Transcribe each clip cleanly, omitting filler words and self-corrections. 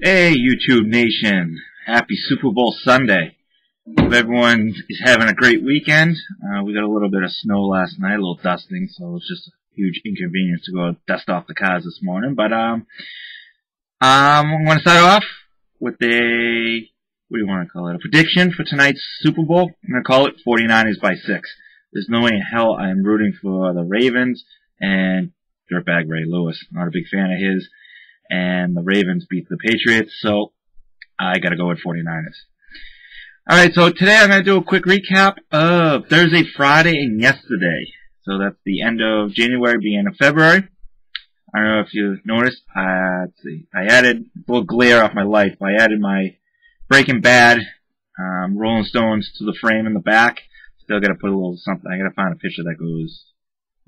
Hey, YouTube Nation. Happy Super Bowl Sunday. Hope everyone is having a great weekend. We got a little bit of snow last night, a little dusting, so it's just a huge inconvenience to go dust off the cars this morning. But I'm going to start off with what do you want to call it? A prediction for tonight's Super Bowl. I'm going to call it 49ers by 6. There's no way in hell I'm rooting for the Ravens and dirtbag Ray Lewis. Not a big fan of his. And the Ravens beat the Patriots, so I gotta go with 49ers. Alright, so today I'm gonna do a quick recap of Thursday, Friday, and yesterday. So that's the end of January, beginning of February. I don't know if you noticed, let's see, I added a little glare off my light. I added my Breaking Bad, Rolling Stones to the frame in the back. Still gotta put a little something, I gotta find a picture that goes,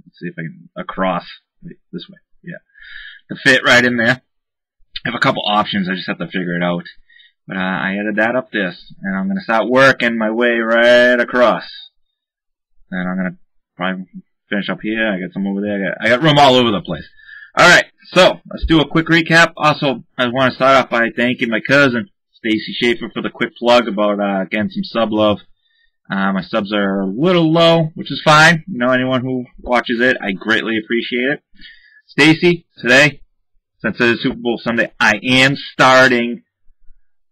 let's see if I can, across, this way, yeah. To fit right in there. I have a couple options, I just have to figure it out. But I added that up this, and I'm going to start working my way right across. And I'm going to probably finish up here, I got some over there, I got room all over the place. Alright, so, let's do a quick recap. Also, I want to start off by thanking my cousin, Stacy Schaefer, for the quick plug about getting some sub love. My subs are a little low, which is fine. You know, anyone who watches it, I greatly appreciate it. Stacy, today, since it is Super Bowl Sunday, I am starting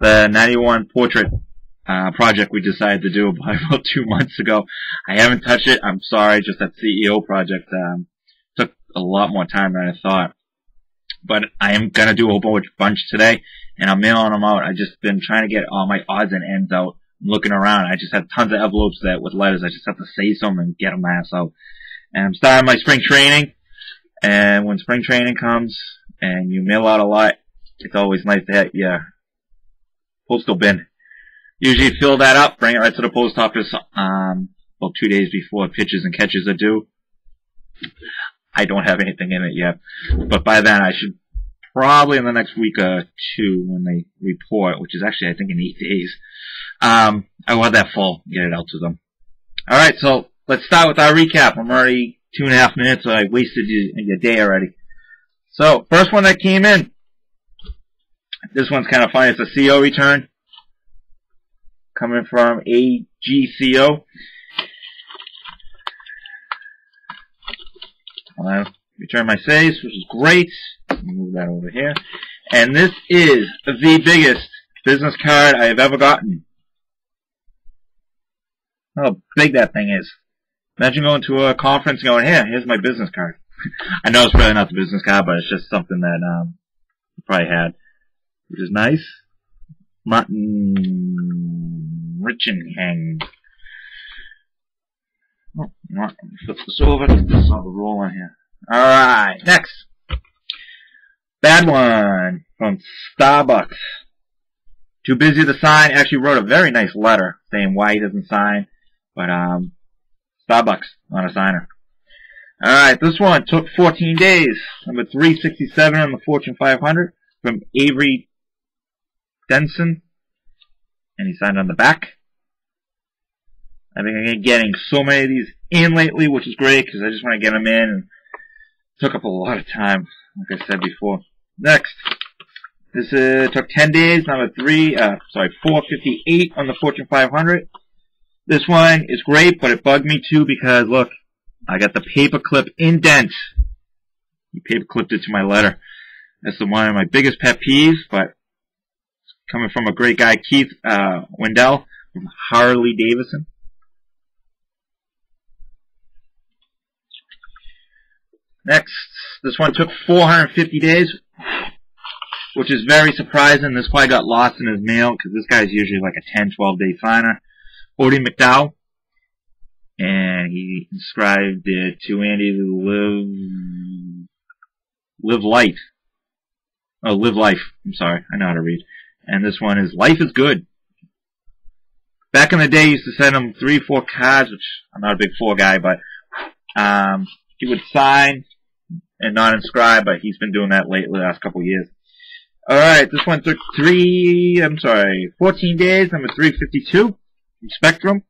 the 91 portrait project we decided to do about 2 months ago. I haven't touched it. I'm sorry, just that CEO project took a lot more time than I thought. But I am going to do a whole bunch today, and I'm mailing them out. I've just been trying to get all my odds and ends out. I'm looking around. I just have tons of envelopes that with letters. I just have to say something and get them ass out. And I'm starting my spring training. And when spring training comes, and you mail out a lot, it's always nice to have your postal bin. Usually fill that up, bring it right to the post office about 2 days before pitches and catches are due. I don't have anything in it yet, but by then I should probably in the next week or two when they report, which is actually I think in 8 days, I will have that full, get it out to them. Alright, so let's start with our recap. I'm already 2.5 minutes, so I wasted your day already. So, first one that came in. This one's kind of funny. It's a CO return. Coming from AGCO. Return my saves, which is great. Move that over here. And this is the biggest business card I have ever gotten. How big that thing is. Imagine going to a conference and going, here's my business card. I know it's probably not the business card, but it's just something that you probably had, which is nice. Martin Richenhang. Oh, let me flip this over. Get this on the roll on here. Alright, next. Bad one from Starbucks. Too busy to sign. Actually wrote a very nice letter saying why he doesn't sign, but Starbucks on a signer. Alright, this one took 14 days. Number 367 on the Fortune 500 from Avery Denson. And he signed on the back. I think I'm getting so many of these in lately, which is great because I just want to get them in. And it took up a lot of time, like I said before. Next. This took 10 days. Number 458 on the Fortune 500. This one is great, but it bugged me too because, look, I got the paperclip indent. He paperclipped it to my letter. That's one of my biggest pet peeves, but coming from a great guy, Keith Wendell from Harley Davidson. Next, this one took 450 days, which is very surprising. This probably got lost in his mail because this guy's usually like a 10, 12-day signer. Odie McDowell. And he inscribed it to Andy to live life. Oh, live life. I'm sorry. I know how to read. And this one is life is good. Back in the day, he used to send him 3, 4 cards, which I'm not a big 4 guy, but he would sign and not inscribe, but he's been doing that lately, the last couple of years. Alright, this one took 14 days, number 352 from Spectrum,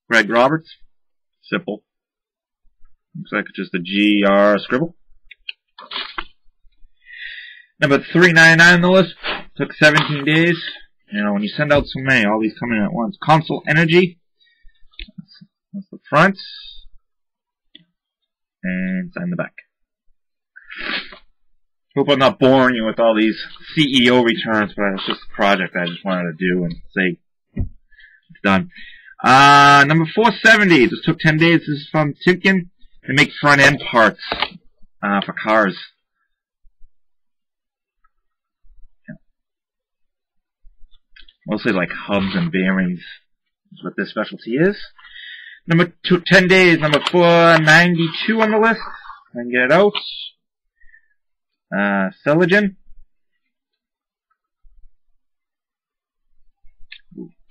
Greg Roberts. Simple. Looks like just a GR scribble. Number 399 on the list, Took 17 days. You know, when you send out so many, all these come in at once. Console Energy. That's the front. And sign the back. Hope I'm not boring you with all these CEO returns, but it's just a project I just wanted to do and say it's done. Number 470. This took 10 days. This is from Timken. They make front end parts for cars. Yeah. Mostly like hubs and bearings is what this specialty is. Number 10 days. Number 492 on the list. I can get it out. Celigen.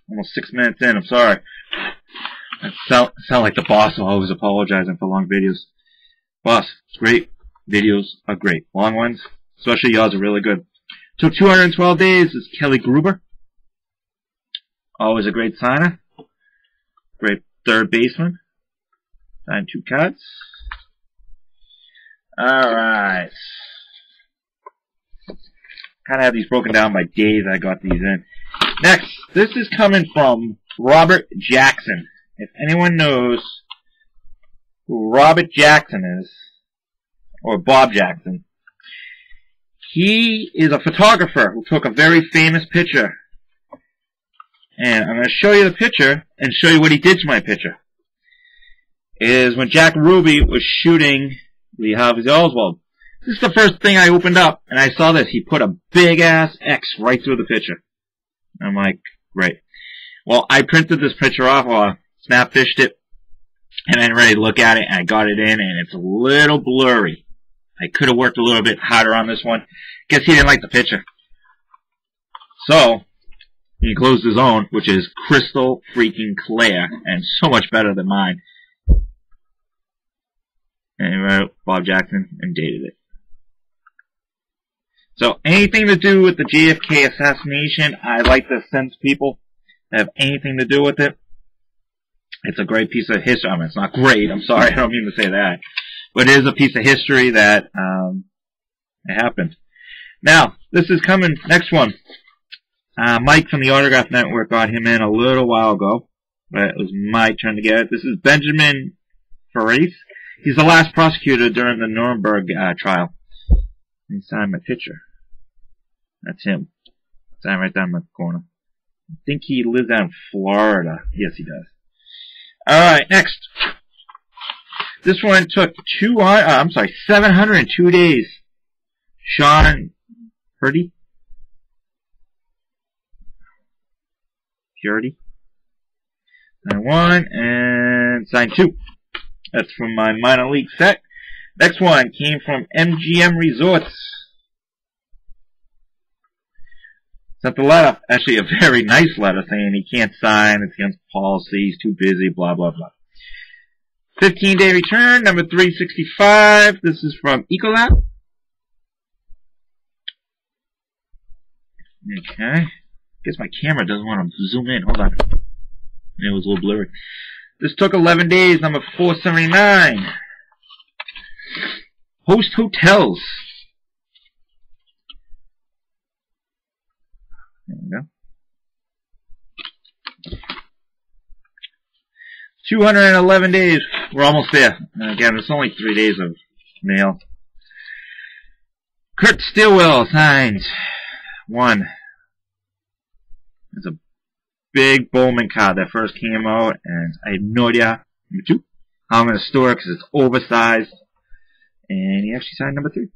Almost 6 minutes in, I'm sorry. I sound like the boss, so always apologizing for long videos. Boss, it's great. Videos are great. Long ones, especially yours, are really good. Took 212 days. This is Kelly Gruber. Always a great signer. Great third baseman. Signed 2 cards. Alright. Kind of have these broken down by days I got these in. Next, this is coming from Robert Jackson. If anyone knows who Robert Jackson is, or Bob Jackson, he is a photographer who took a very famous picture. And I'm going to show you the picture and show you what he did to my picture. Is when Jack Ruby was shooting Lee Harvey Oswald. This is the first thing I opened up, and I saw this. He put a big-ass X right through the picture. I'm like, great. Well, I printed this picture off, or snap-fished it, and I'm ready to look at it, and I got it in, and it's a little blurry. I could have worked a little bit harder on this one. Guess he didn't like the picture. So, he closed his own, which is crystal freaking clear, and so much better than mine. And he wrote Bob Jackson and dated it. So, anything to do with the JFK assassination, I like to send to people that have anything to do with it. It's a great piece of history. I mean, it's not great. I'm sorry. I don't mean to say that. But it is a piece of history that it happened. Now, this is coming. Next one. Mike from the Autograph Network got him in a little while ago. But it was my turn to get it. This is Benjamin Ferrace. He's the last prosecutor during the Nuremberg trial. He signed my picture. That's him. Signed right down the corner. I think he lives out in Florida. Yes, he does. Alright, next. This one took 702 days. Sean Purdy. Purity. Signed 1 and signed 2. That's from my minor league set. Next one came from MGM Resorts. Sent the letter, actually a very nice letter saying he can't sign, it's against policy, he's too busy, blah, blah, blah. 15-day return, number 365. This is from Ecolab. Okay. Guess my camera doesn't want to zoom in. Hold on. It was a little blurry. This took 11 days, number 479. Host Hotels. There we go. 211 days. We're almost there. Again, it's only 3 days of mail. Kurt Stillwell signed 1. It's a big Bowman card that first came out, and I have no idea. Number 2. How I'm going to store it because it's oversized. And he actually signed number 3.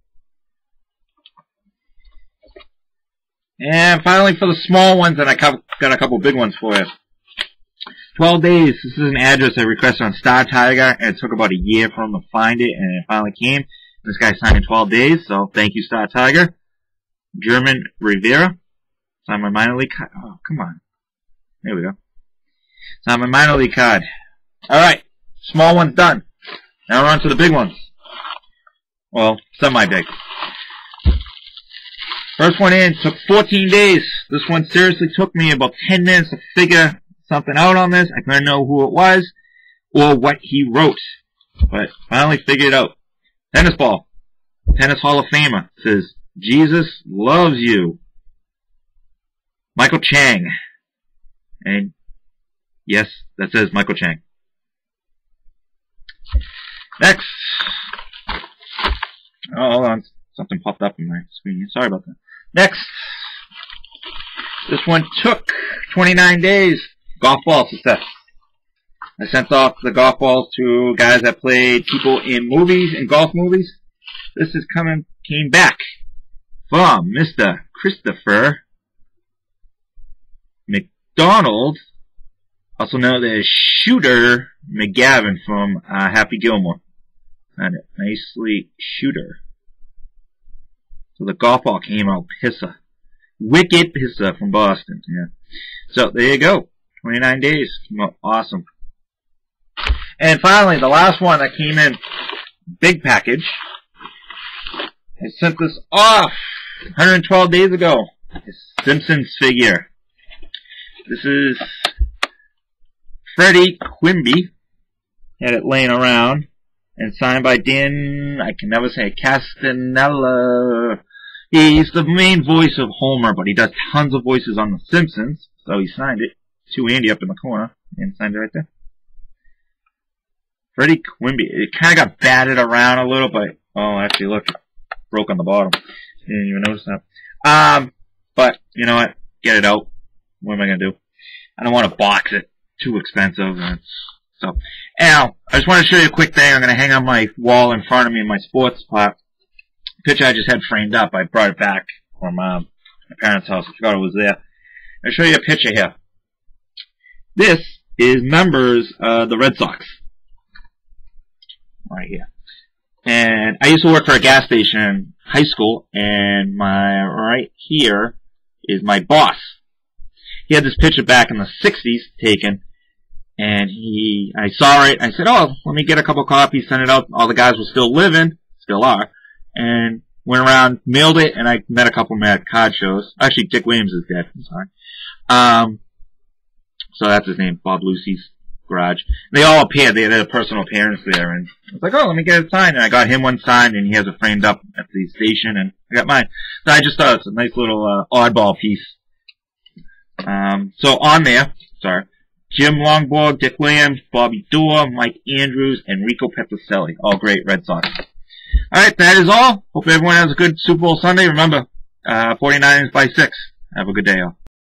And finally, for the small ones, and I got a couple big ones for you. 12 days. This is an address I requested on Star Tiger, and it took about a year for him to find it, and it finally came. This guy signed in 12 days, so thank you, Star Tiger. German Rivera. Signed my minor league card. Oh, come on. There we go. Signed my minor league card. Alright. Small one's done. Now we're on to the big ones. Well, semi-big. First one in took 14 days. This one seriously took me about 10 minutes to figure something out on this. I couldn't know who it was or what he wrote. But finally figured it out. Tennis ball. Tennis Hall of Famer. It says, Jesus loves you. Michael Chang. And yes, that says Michael Chang. Next. Oh, hold on. Something popped up on my screen. Sorry about that. Next. This one took 29 days. Golf ball success. I sent off the golf balls to guys that played people in movies, in golf movies. This is came back from Mr. Christopher McDonald, also known as Shooter McGavin from Happy Gilmore. Nicely Shooter. So the golf ball came out pisser. Wicked pisser from Boston. Yeah. So there you go. 29 days. Came out awesome. And finally, the last one that came in, big package. I sent this off 112 days ago. A Simpsons figure. This is Freddie Quimby. Had it laying around. And signed by Dan, I can never say, Castanella. He's the main voice of Homer, but he does tons of voices on The Simpsons. So he signed it to Andy up in the corner. And signed it right there. Freddie Quimby. It kind of got batted around a little, but, oh, actually, look, it broke on the bottom. Didn't even notice that. But, you know what? Get it out. What am I going to do? I don't want to box it. Too expensive. So, now, I just want to show you a quick thing. I'm going to hang on my wall in front of me in my sports spot. Picture I just had framed up. I brought it back from my parents' house. I forgot it was there. I'll show you a picture here. This is members of the Red Sox. Right here. And I used to work for a gas station in high school, and my right here is my boss. He had this picture back in the 60s taken, and I saw it, I said, oh, let me get a couple copies, send it out. All the guys were still living, still are, and went around, mailed it, and I met a couple of them at card shows. Actually, Dick Williams is dead, I'm sorry. So that's his name, Bob Lucy's garage. They all appeared. They had a personal appearance there, and I was like, oh, let me get it signed. And I got him one signed, and he has it framed up at the station, and I got mine. So I just thought it's a nice little oddball piece. So on there, Jim Longborg, Dick Williams, Bobby Doerr, Mike Andrews, and Rico Petrocelli. All great Red Sox. All right, that is all. Hope everyone has a good Super Bowl Sunday. Remember, 49ers by 6. Have a good day, all.